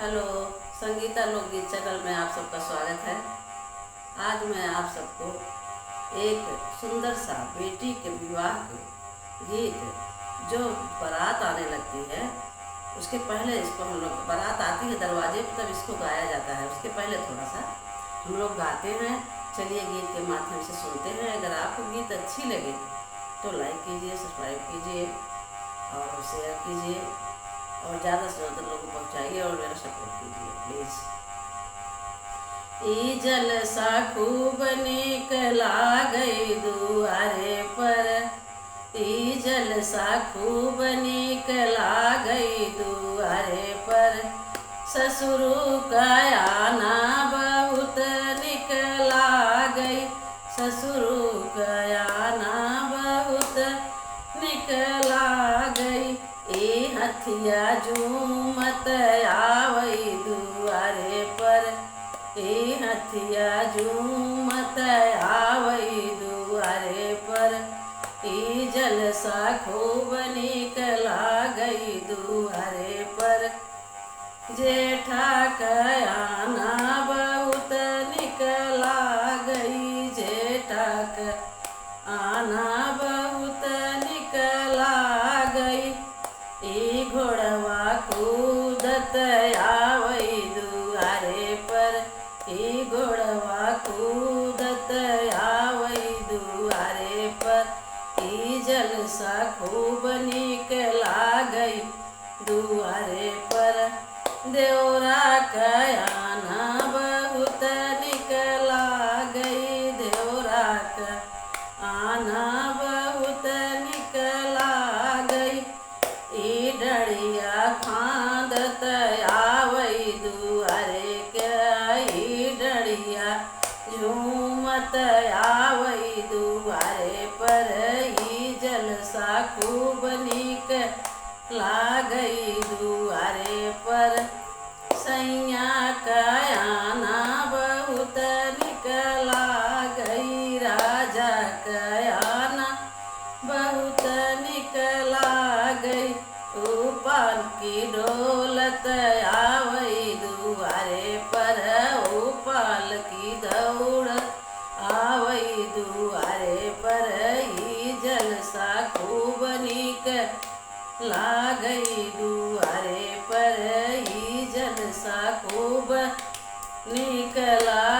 Hello, Sangeeta लोकगीत channel में आप सबका स्वागत है। आज मैं आप सबको एक सुंदर सा बेटी के विवाह के गीत जो बारात आने लगती है उसके पहले इसको हम लोग बारात आती है दरवाजे पर, तब इसको गाया जाता है। उसके पहले थोड़ा सा हम लोग गाते हैं। चलिए गीत के माध्यम से सुनते हैं। अगर आपको गीत अच्छी लगे तो लाइक कीजिए, सब्सक्राइब कीजिए और शेयर कीजिए और ज़्यादा से ज़्यादा लोगों को पहुँचाइए और मेरा सपोर्ट कीजिए प्लीज़। ई जलसा खूब नीक लागई दुआरे पर, ई जलसा खूब नीक लागई दुआरे पर, ससुरु का आना बहुत नीक लागई, ससुरु का आना बहुत नीक लागई। ए हथिया झूमत आवई दुआरे पर, ए हथिया झूमत आवई दुआरे पर, ई जलसा खूब नीक लागई दुआरे पर। जेठा आना बहुत नीक लागई, जेठा आना बहुत नीक लागई। ई घोड़वा कूदत आवई दुआरे पर, ई घोड़वा कूदत आवई दुआरे पर, ई जलसा खूब नीक लागई दुआरे पर। देवरा का आना बहुत नीक लागई, देवरा का आना बहुत नीक लागई। ई डड़िया फांदत आवई दुआरे के, ई डड़िया झूमत आवई दुआरे पर, ई जलसा खूब नीक लागई दुआरे पर। सैया का आना बहुत नीक लागई, राजा का आना बहुत नीक लागई। उपाल की डोलत आवई दुआरे पर, उपाल की दौड़ आवई दुआरे पर, ई जलसा खूब नीक लागई दुआरे पर, ई जलसा खूब नीक लागई।